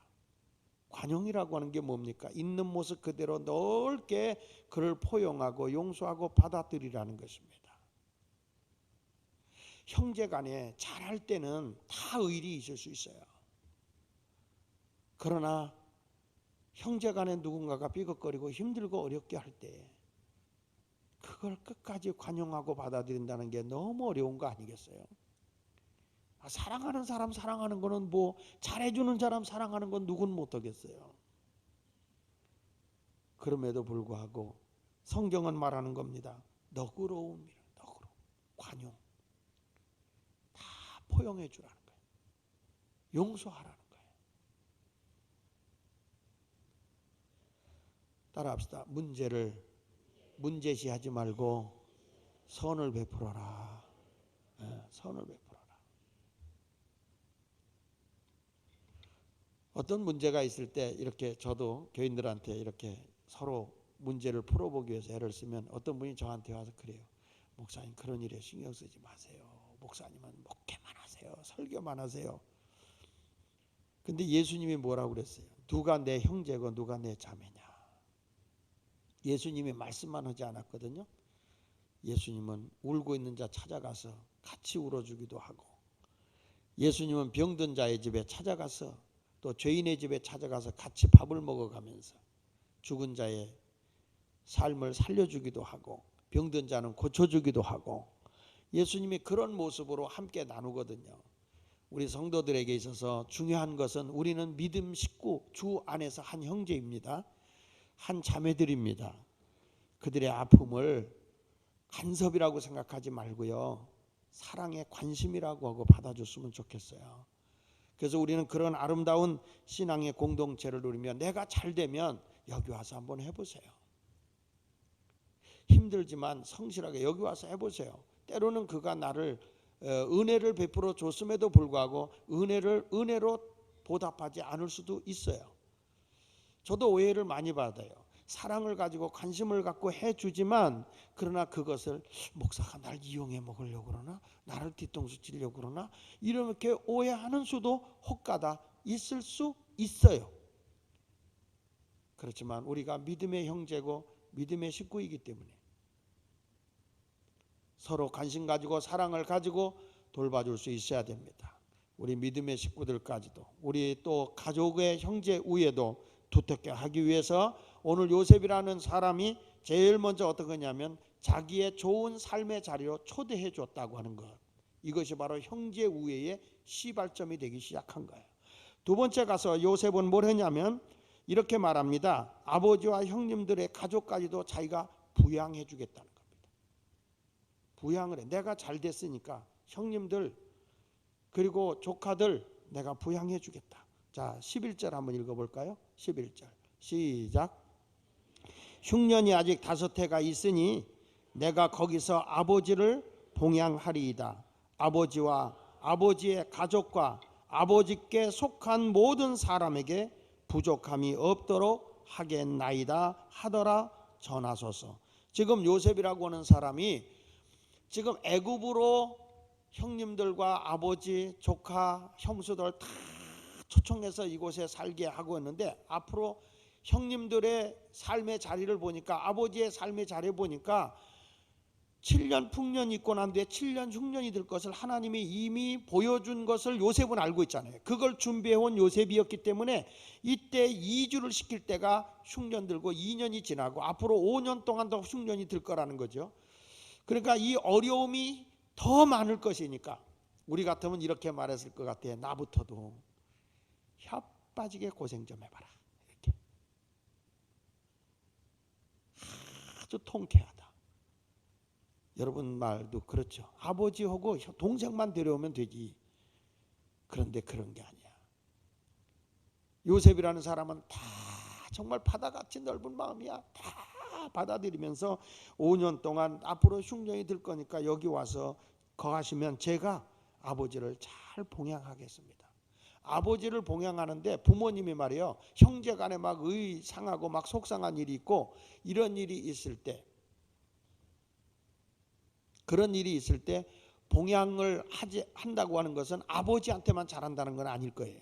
관용이라고 하는 게 뭡니까? 있는 모습 그대로 넓게 그를 포용하고 용서하고 받아들이라는 것입니다. 형제간에 잘할 때는 다 의리 있을 수 있어요. 그러나 형제간에 누군가가 삐걱거리고 힘들고 어렵게 할 때 그걸 끝까지 관용하고 받아들인다는 게 너무 어려운 거 아니겠어요? 사랑하는 사람 사랑하는 거는 뭐 잘해주는 사람 사랑하는 건 누군 못하겠어요. 그럼에도 불구하고 성경은 말하는 겁니다. 너그러움이라, 너그러움, 관용, 다 포용해 주라는 거예요. 용서하라는 거예요. 따라합시다. 문제시하지 말고 선을 베풀어라. 선을 베풀어라. 어떤 문제가 있을 때 이렇게 저도 교인들한테 이렇게 서로 문제를 풀어보기 위해서 애를 쓰면 어떤 분이 저한테 와서 그래요. 목사님 그런 일에 신경 쓰지 마세요. 목사님은 목회만 하세요. 설교만 하세요. 근데 예수님이 뭐라고 그랬어요? 누가 내 형제고 누가 내 자매냐. 예수님이 말씀만 하지 않았거든요. 예수님은 울고 있는 자 찾아가서 같이 울어주기도 하고, 예수님은 병든 자의 집에 찾아가서 또 죄인의 집에 찾아가서 같이 밥을 먹어가면서 죽은 자의 삶을 살려주기도 하고 병든 자는 고쳐주기도 하고, 예수님이 그런 모습으로 함께 나누거든요. 우리 성도들에게 있어서 중요한 것은 우리는 믿음 식구, 주 안에서 한 형제입니다. 한 자매들입니다. 그들의 아픔을 간섭이라고 생각하지 말고요, 사랑의 관심이라고 하고 받아줬으면 좋겠어요. 그래서 우리는 그런 아름다운 신앙의 공동체를 누리며 내가 잘 되면 여기 와서 한번 해보세요. 힘들지만 성실하게 여기 와서 해보세요. 때로는 그가 나를 은혜를 베풀어 줬음에도 불구하고 은혜로 보답하지 않을 수도 있어요. 저도 오해를 많이 받아요. 사랑을 가지고 관심을 갖고 해주지만 그러나 그것을 목사가 날 이용해 먹으려고 그러나, 나를 뒤통수 치려고 그러나, 이렇게 오해하는 수도 혹가다 있을 수 있어요. 그렇지만 우리가 믿음의 형제고 믿음의 식구이기 때문에 서로 관심 가지고 사랑을 가지고 돌봐줄 수 있어야 됩니다. 우리 믿음의 식구들까지도, 우리 또 가족의 형제 우애도 두텁게 하기 위해서 오늘 요셉이라는 사람이 제일 먼저 어떤 거냐면 자기의 좋은 삶의 자리로 초대해 줬다고 하는 것, 이것이 바로 형제 우애의 시발점이 되기 시작한 거예요. 두 번째 가서 요셉은 뭘 했냐면 이렇게 말합니다. 아버지와 형님들의 가족까지도 자기가 부양해 주겠다는 겁니다. 부양을 해. 내가 잘 됐으니까 형님들 그리고 조카들 내가 부양해 주겠다. 자, 11절 한번 읽어볼까요? 11절 시작. 흉년이 아직 5해가 있으니 내가 거기서 아버지를 봉양하리이다. 아버지와 아버지의 가족과 아버지께 속한 모든 사람에게 부족함이 없도록 하겠나이다 하더라 전하소서. 지금 요셉이라고 하는 사람이 지금 애굽으로 형님들과 아버지, 조카, 형수들 다 초청해서 이곳에 살게 하고 있는데, 앞으로 형님들의 삶의 자리를 보니까, 아버지의 삶의 자리를 보니까 7년 풍년이 있고 난 뒤에 7년 흉년이 될 것을 하나님이 이미 보여준 것을 요셉은 알고 있잖아요. 그걸 준비해온 요셉이었기 때문에 이때 이주를 시킬 때가 흉년 들고 2년이 지나고 앞으로 5년 동안 더 흉년이 들 거라는 거죠. 그러니까 이 어려움이 더 많을 것이니까 우리 같으면 이렇게 말했을 것 같아요. 나부터도 혀 빠지게 고생 좀 해봐라. 이렇게 아주 통쾌하다. 여러분 말도 그렇죠. 아버지하고 동생만 데려오면 되지. 그런데 그런 게 아니야. 요셉이라는 사람은 다 정말 바다같이 넓은 마음이야. 다 받아들이면서 5년 동안 앞으로 흉년이 들 거니까 여기 와서 거하시면 제가 아버지를 잘 봉양하겠습니다. 아버지를 봉양하는데 부모님이 말이에요. 형제간에 막 상하고 막 속상한 일이 있고 이런 일이 있을 때, 그런 일이 있을 때 봉양을 한다고 하는 것은 아버지한테만 잘한다는 건 아닐 거예요.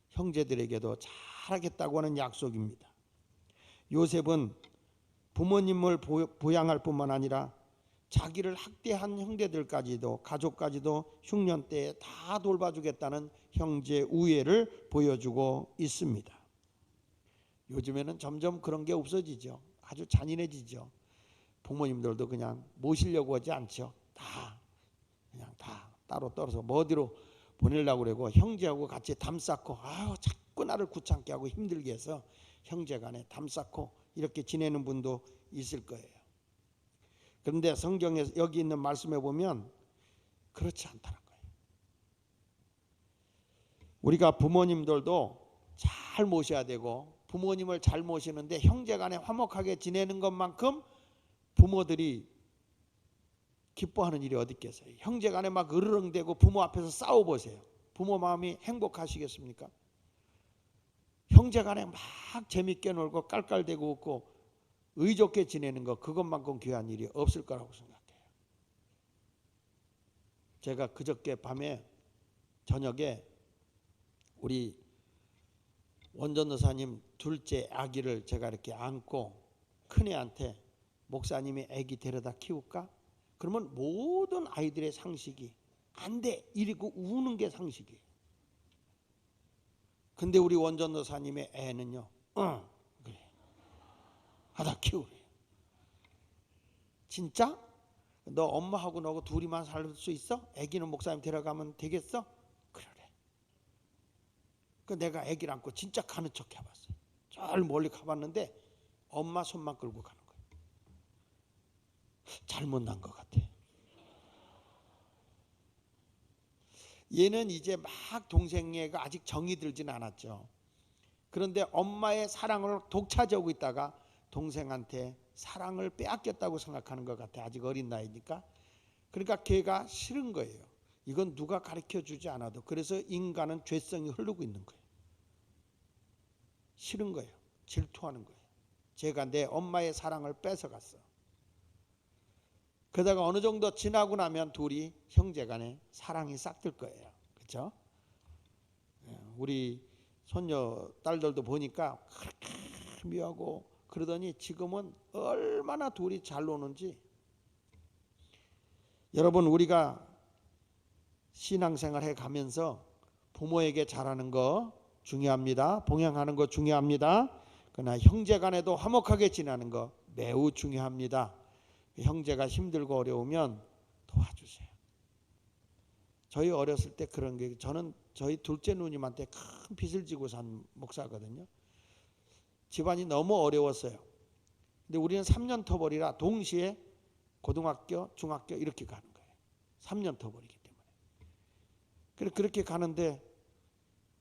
형제들에게도 잘하겠다고 하는 약속입니다. 요셉은 부모님을 보양할 뿐만 아니라 자기를 학대한 형제들까지도, 가족까지도 흉년 때에 다 돌봐주겠다는 형제 우애를 보여주고 있습니다. 요즘에는 점점 그런 게 없어지죠. 아주 잔인해지죠. 부모님들도 그냥 모시려고 하지 않죠. 그냥 다 따로 떨어서 뭐 어디로 보내려고 그러고 형제하고 같이 담 쌓고 자꾸 나를 귀찮게 하고 힘들게 해서 형제간에 담 쌓고 이렇게 지내는 분도 있을 거예요. 그런데 성경에 여기 있는 말씀에 보면 그렇지 않다는 거예요. 우리가 부모님들도 잘 모셔야 되고 부모님을 잘 모시는데 형제간에 화목하게 지내는 것만큼 부모들이 기뻐하는 일이 어디 있겠어요. 형제간에 막 으르렁대고 부모 앞에서 싸워보세요. 부모 마음이 행복하시겠습니까? 형제간에 막 재밌게 놀고 깔깔대고 웃고 의좋게 지내는 거, 그것만큼 귀한 일이 없을 거라고 생각해요. 제가 그저께 밤에 저녁에 우리 원전도사님 둘째 아기를 제가 이렇게 안고 큰애한테 목사님이 아기 데려다 키울까? 그러면 모든 아이들의 상식이 안 돼 이러고 우는 게 상식이에요. 근데 우리 원전도사님의 애는요, 그래, 하다 키우래. 진짜? 너 엄마하고 너하고 둘이만 살 수 있어? 아기는 목사님 데려가면 되겠어? 그래. 그 내가 아기를 안고 진짜 가는 척 해봤어요. 저 멀리 가봤는데 엄마 손만 끌고 가는 거예요. 잘못 난 것 같아. 얘는 이제 막 동생애가 아직 정이 들진 않았죠. 그런데 엄마의 사랑을 독차지하고 있다가 동생한테 사랑을 빼앗겼다고 생각하는 것 같아. 아직 어린 나이니까. 그러니까 걔가 싫은 거예요. 이건 누가 가르쳐 주지 않아도. 그래서 인간은 죄성이 흐르고 있는 거예요. 싫은 거예요. 질투하는 거예요. 제가 내 엄마의 사랑을 뺏어갔어. 그러다가 어느 정도 지나고 나면 둘이 형제간에 사랑이 싹들 거예요. 그렇죠? 우리 손녀 딸들도 보니까 그렇게 미워하고 그러더니 지금은 얼마나 둘이 잘 노는지. 여러분, 우리가 신앙생활 해가면서 부모에게 잘하는 거 중요합니다. 봉양하는 거 중요합니다. 그러나 형제간에도 화목하게 지내는 거 매우 중요합니다. 형제가 힘들고 어려우면 도와주세요. 저희 어렸을 때 그런 게, 저는 저희 둘째 누님한테 큰 빚을 지고 산 목사거든요. 집안이 너무 어려웠어요. 근데 우리는 3년 터벌이라 동시에 고등학교, 중학교 이렇게 가는 거예요. 3년 터벌이기 때문에. 그렇게 가는데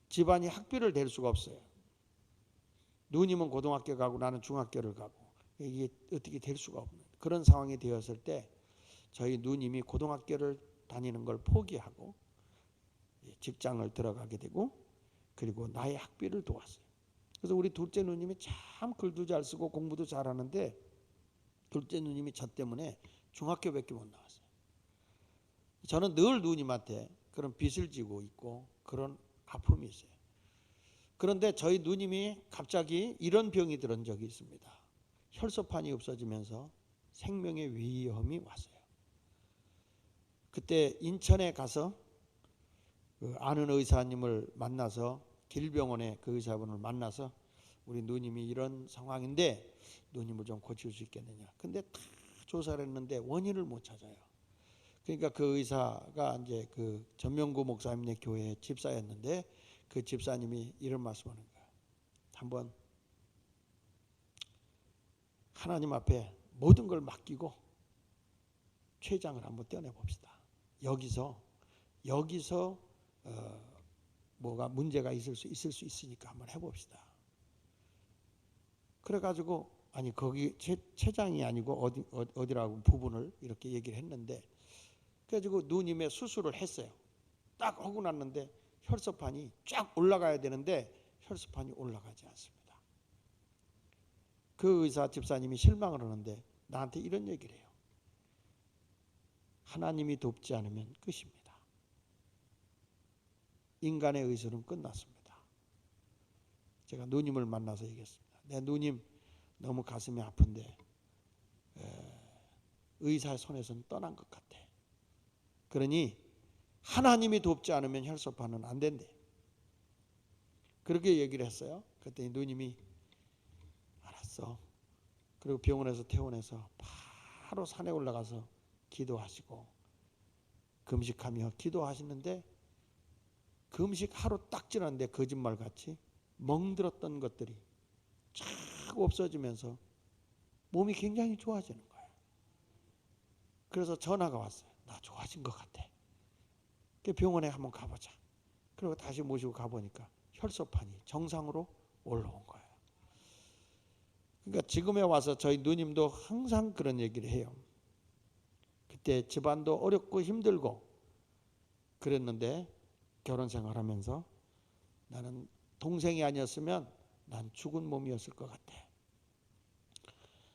집안이 학비를 댈 수가 없어요. 누님은 고등학교 가고 나는 중학교를 가고 이게 어떻게 될 수가 없는 그런 상황이 되었을 때 저희 누님이 고등학교를 다니는 걸 포기하고 직장을 들어가게 되고 그리고 나의 학비를 도왔어요. 그래서 우리 둘째 누님이 참 글도 잘 쓰고 공부도 잘하는데 둘째 누님이 저 때문에 중학교밖에 못 나왔어요. 저는 늘 누님한테 그런 빚을 지고 있고 그런 아픔이 있어요. 그런데 저희 누님이 갑자기 이런 병이 들은 적이 있습니다. 혈소판이 없어지면서 생명의 위험이 왔어요. 그때 인천에 가서 아는 의사님을 만나서 길병원에 그 의사분을 만나서 우리 누님이 이런 상황인데 누님을 좀 고칠 수 있겠느냐. 근데 다 조사를 했는데 원인을 못 찾아요. 그러니까 그 의사가 이제 그 전명구 목사님네 교회 집사였는데 그 집사님이 이런 말씀하는 거예요. 한번 하나님 앞에 모든 걸 맡기고 췌장을 한번 떼어내 봅시다. 여기서 뭐가 문제가 있을 수 있으니까 한번 해봅시다. 그래가지고 아니 거기 췌장이 아니고 어디라고 부분을 이렇게 얘기를 했는데 그래가지고 누님의 수술을 했어요. 딱 하고 났는데 혈소판이 쫙 올라가야 되는데 혈소판이 올라가지 않습니다. 그 의사 집사님이 실망을 하는데 나한테 이런 얘기를 해요. 하나님이 돕지 않으면 끝입니다. 인간의 의술은 끝났습니다. 제가 누님을 만나서 얘기했습니다. 내 누님 너무 가슴이 아픈데 의사의 손에서는 떠난 것 같아. 그러니 하나님이 돕지 않으면 혈소판은 안 된대. 그렇게 얘기를 했어요. 그랬더니 누님이 알았어. 그리고 병원에서 퇴원해서 바로 산에 올라가서 기도하시고 금식하며 기도하시는데 금식 하루 딱 지났는데 거짓말같이 멍들었던 것들이 쫙 없어지면서 몸이 굉장히 좋아지는 거예요. 그래서 전화가 왔어요. 나 좋아진 것 같아. 병원에 한번 가보자. 그리고 다시 모시고 가보니까 혈소판이 정상으로 올라온 거예요. 그러니까 지금에 와서 저희 누님도 항상 그런 얘기를 해요. 그때 집안도 어렵고 힘들고 그랬는데 결혼 생활하면서 나는 동생이 아니었으면 난 죽은 몸이었을 것 같아.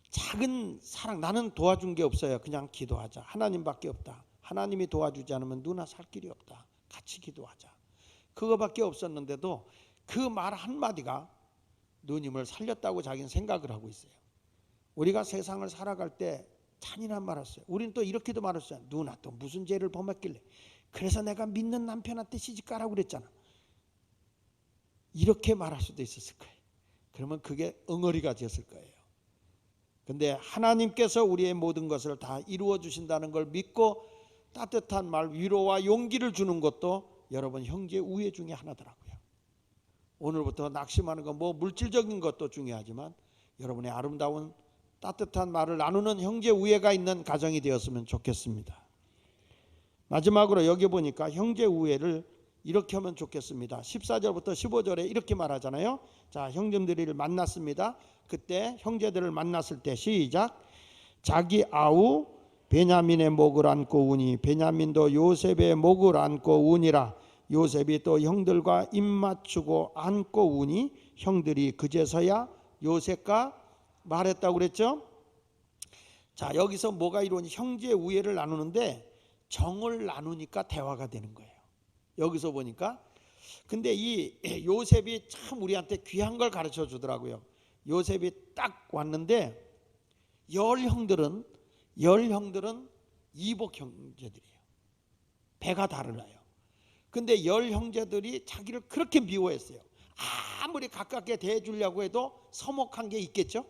작은 사랑, 나는 도와준 게 없어요. 그냥 기도하자. 하나님밖에 없다. 하나님이 도와주지 않으면 누나 살 길이 없다. 같이 기도하자. 그거밖에 없었는데도 그 말 한마디가 누님을 살렸다고 자기는 생각을 하고 있어요. 우리가 세상을 살아갈 때 잔인한 말 했어요. 우리는 또 이렇게도 말했어요. 누나 또 무슨 죄를 범했길래 그래서 내가 믿는 남편한테 시집가라고 그랬잖아. 이렇게 말할 수도 있었을 거예요. 그러면 그게 엉어리가 되었을 거예요. 근데 하나님께서 우리의 모든 것을 다 이루어 주신다는 걸 믿고 따뜻한 말, 위로와 용기를 주는 것도 여러분 형제 우애 중에 하나더라고요. 오늘부터 낙심하는 건 뭐 물질적인 것도 중요하지만 여러분의 아름다운 따뜻한 말을 나누는 형제 우애가 있는 가정이 되었으면 좋겠습니다. 마지막으로 여기 보니까 형제 우애를 이렇게 하면 좋겠습니다. 14절부터 15절에 이렇게 말하잖아요. 자, 형제들을 만났습니다. 그때 형제들을 만났을 때 시작. 자기 아우 베냐민의 목을 안고 우니 베냐민도 요셉의 목을 안고 우니라. 요셉이 또 형들과 입 맞추고 안고 우니 형들이 그제서야 요셉과 말했다고 그랬죠. 자, 여기서 뭐가 이루어지? 형제 우애를 나누는데 정을 나누니까 대화가 되는 거예요. 여기서 보니까 근데 이 요셉이 참 우리한테 귀한 걸 가르쳐 주더라고요. 요셉이 딱 왔는데 열 형들은 이복 형제들이에요. 배가 다르나요. 근데 열 형제들이 자기를 그렇게 미워했어요. 아무리 가깝게 대해주려고 해도 서먹한 게 있겠죠.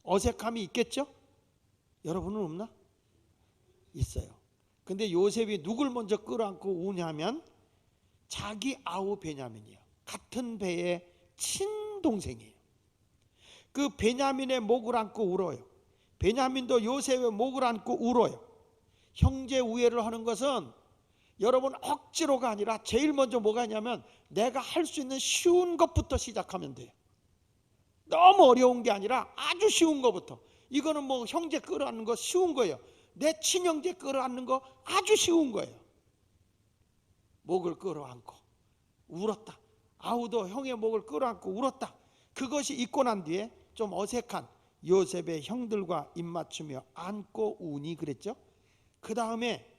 어색함이 있겠죠. 여러분은 없나? 있어요. 근데 요셉이 누굴 먼저 끌어안고 우냐면 자기 아우 베냐민이에요. 같은 배의 친동생이에요. 그 베냐민의 목을 안고 울어요. 베냐민도 요셉의 목을 안고 울어요. 형제 우애를 하는 것은 여러분 억지로가 아니라 제일 먼저 뭐가 있냐면 내가 할 수 있는 쉬운 것부터 시작하면 돼요. 너무 어려운 게 아니라 아주 쉬운 것부터. 이거는 뭐 형제 끌어안는 거 쉬운 거예요. 내 친형제 끌어안는 거 아주 쉬운 거예요. 목을 끌어안고 울었다. 아우도 형의 목을 끌어안고 울었다. 그것이 있고 난 뒤에 좀 어색한 요셉의 형들과 입맞추며 안고 우니 그랬죠. 그 다음에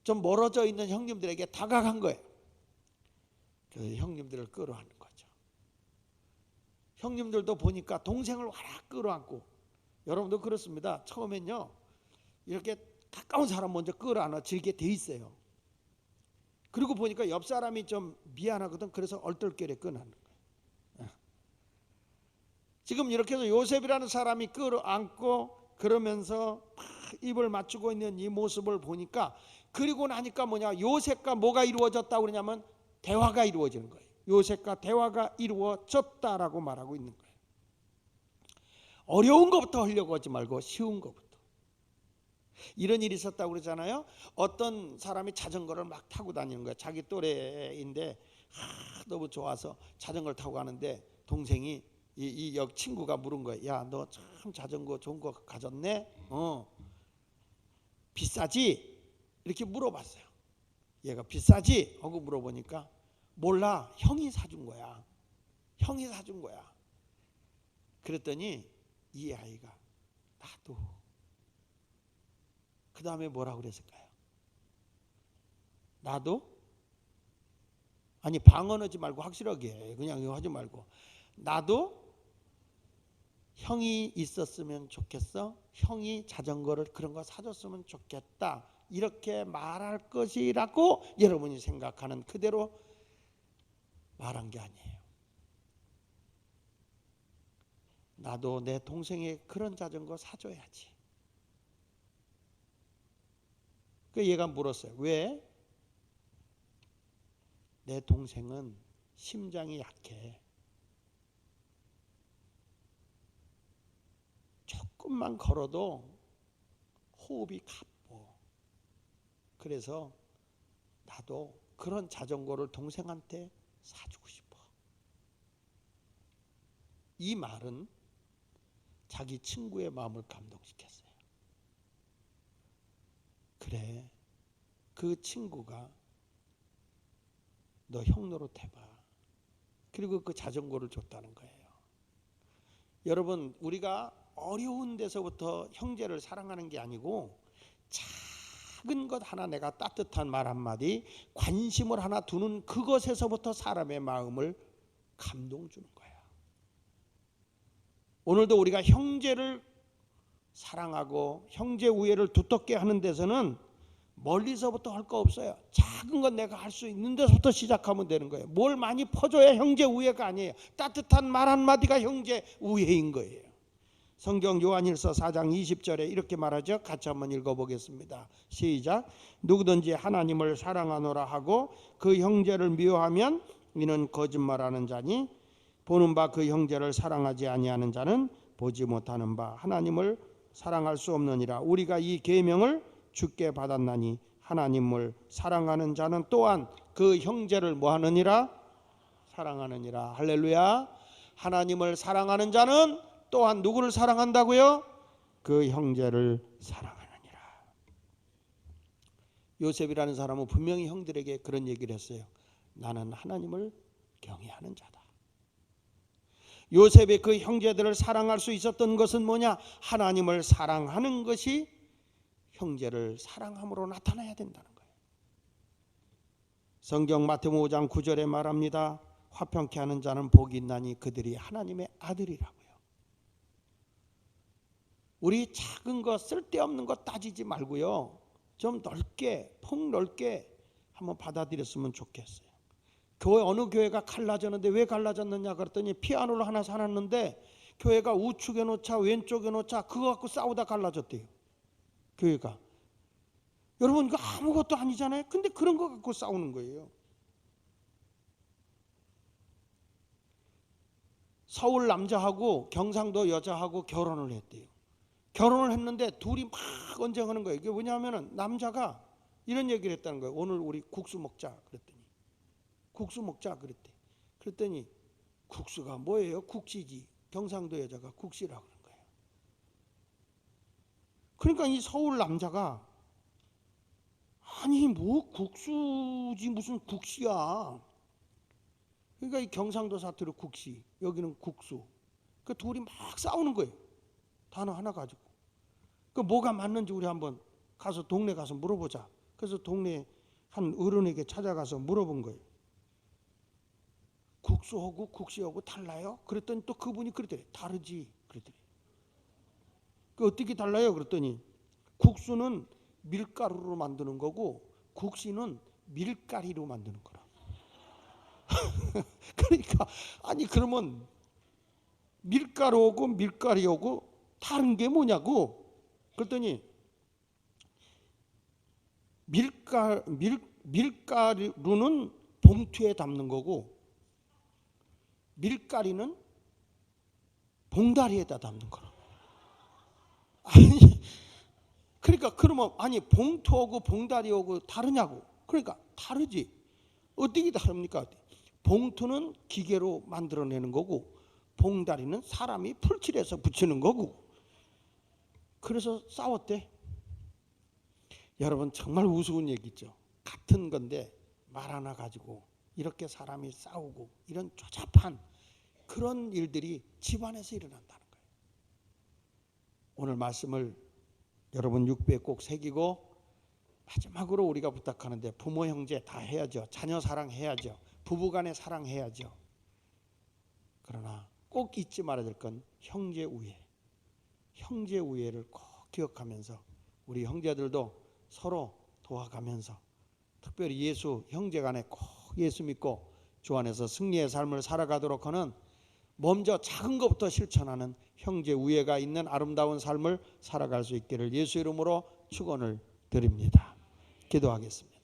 좀 멀어져 있는 형님들에게 다가간 거예요. 그 형님들을 끌어안는 거죠. 형님들도 보니까 동생을 와락 끌어안고, 여러분도 그렇습니다. 처음엔요 이렇게 가까운 사람 먼저 끌어안아지게 돼 있어요. 그리고 보니까 옆 사람이 좀 미안하거든. 그래서 얼떨결에 끌어안는 거예요. 지금 이렇게 해서 요셉이라는 사람이 끌어안고 그러면서 입을 맞추고 있는 이 모습을 보니까, 그리고 나니까 뭐냐, 요셉과 뭐가 이루어졌다고 그러냐면 대화가 이루어지는 거예요. 요셉과 대화가 이루어졌다라고 말하고 있는 거예요. 어려운 것부터 하려고 하지 말고 쉬운 것부터. 이런 일이 있었다고 그러잖아요. 어떤 사람이 자전거를 막 타고 다니는 거예요. 자기 또래인데 너무 좋아서 자전거를 타고 가는데 동생이 이 친구가 물은 거예요. 야, 너 참 자전거 좋은 거 가졌네. 비싸지? 이렇게 물어봤어요. 얘가 비싸지? 하고 물어보니까 몰라, 형이 사준 거야. 형이 사준 거야. 그랬더니 이 아이가 나도. 그 다음에 뭐라고 그랬을까요? 나도? 아니 방언하지 말고 확실하게 그냥 이거 하지 말고 나도 형이 있었으면 좋겠어. 형이 자전거를 그런 거 사줬으면 좋겠다. 이렇게 말할 것이라고 여러분이 생각하는 그대로 말한 게 아니에요. 나도 내 동생에 그런 자전거 사줘야지. 그 얘가 물었어요. 왜? 내 동생은 심장이 약해. 조금만 걸어도 호흡이 가쁘고. 그래서 나도 그런 자전거를 동생한테 사주고 싶어. 이 말은 자기 친구의 마음을 감동시켰어요. 그래, 그 친구가 너 형 노릇해봐. 그리고 그 자전거를 줬다는 거예요. 여러분, 우리가 어려운 데서부터 형제를 사랑하는 게 아니고 작은 것 하나 내가 따뜻한 말 한마디 관심을 하나 두는 그것에서부터 사람의 마음을 감동 주는 거예요. 오늘도 우리가 형제를 사랑하고 형제 우애를 두텁게 하는 데서는 멀리서부터 할 거 없어요. 작은 건 내가 할 수 있는 데서부터 시작하면 되는 거예요. 뭘 많이 퍼줘야 형제 우애가 아니에요. 따뜻한 말 한마디가 형제 우애인 거예요. 성경 요한일서 4장 20절에 이렇게 말하죠. 같이 한번 읽어보겠습니다. 시작. 누구든지 하나님을 사랑하노라 하고 그 형제를 미워하면 이는 거짓말하는 자니 보는 바 그 형제를 사랑하지 아니하는 자는 보지 못하는 바 하나님을 사랑할 수 없느니라. 우리가 이 계명을 주께 받았나니 하나님을 사랑하는 자는 또한 그 형제를 뭐하느니라? 사랑하느니라. 할렐루야. 하나님을 사랑하는 자는 또한 누구를 사랑한다고요? 그 형제를 사랑하느니라. 요셉이라는 사람은 분명히 형들에게 그런 얘기를 했어요. 나는 하나님을 경외하는 자다. 요셉의 그 형제들을 사랑할 수 있었던 것은 뭐냐? 하나님을 사랑하는 것이 형제를 사랑함으로 나타나야 된다는 거예요. 성경 마태복음 5장 9절에 말합니다. 화평케 하는 자는 복이 있나니 그들이 하나님의 아들이라고요. 우리 작은 거 쓸데없는 거 따지지 말고요. 좀 넓게 폭넓게 한번 받아들였으면 좋겠어요. 교회 어느 교회가 갈라졌는데 왜 갈라졌느냐 그랬더니 피아노를 하나 사놨는데 교회가 우측에 놓자 왼쪽에 놓자 그거 갖고 싸우다 갈라졌대요. 교회가. 여러분 이거 아무것도 아니잖아요. 근데 그런 거 갖고 싸우는 거예요. 서울 남자하고 경상도 여자하고 결혼을 했대요. 결혼을 했는데 둘이 막 언쟁하는 거예요. 이게 뭐냐면은 남자가 이런 얘기를 했다는 거예요. 오늘 우리 국수 먹자 그랬더니 국수 먹자 그랬대. 그랬더니 국수가 뭐예요? 국시지. 경상도 여자가 국시라고 그런 거예요. 그러니까 이 서울 남자가 아니 뭐 국수지 무슨 국시야. 그러니까 이 경상도 사투리 국시, 여기는 국수. 그 둘이 막 싸우는 거예요. 단어 하나 가지고. 그 뭐가 맞는지 우리 한번 가서 동네 가서 물어보자. 그래서 동네 한 어른에게 찾아가서 물어본 거예요. 국수하고 국시하고 달라요? 그랬더니 또 그분이 그랬더니 다르지. 그랬더니 그 어떻게 달라요? 그랬더니 국수는 밀가루로 만드는 거고 국시는 밀가리로 만드는 거라. 그러니까 아니 그러면 밀가루하고 밀가리하고 다른 게 뭐냐고. 그랬더니 밀가루는 봉투에 담는 거고 밀가리는 봉다리에다 담는 거라. 아니 그러니까 그러면 아니 봉투하고 봉다리하고 다르냐고. 그러니까 다르지. 어떻게 다릅니까? 봉투는 기계로 만들어내는 거고 봉다리는 사람이 풀칠해서 붙이는 거고. 그래서 싸웠대. 여러분 정말 우스운 얘기죠. 같은 건데 말 하나 가지고 이렇게 사람이 싸우고 이런 조잡한 그런 일들이 집안에서 일어난다는 거예요. 오늘 말씀을 여러분 육배에 꼭 새기고 마지막으로 우리가 부탁하는데 부모 형제 다 해야죠. 자녀 사랑해야죠. 부부간에 사랑해야죠. 그러나 꼭 잊지 말아야 될 건 형제 우애. 형제 우애를 꼭 기억하면서 우리 형제들도 서로 도와가면서 특별히 예수 형제간에 꼭 예수 믿고 주 안에서 승리의 삶을 살아가도록 하는 먼저 작은 것부터 실천하는 형제 우애가 있는 아름다운 삶을 살아갈 수 있기를 예수 이름으로 축원을 드립니다. 기도하겠습니다.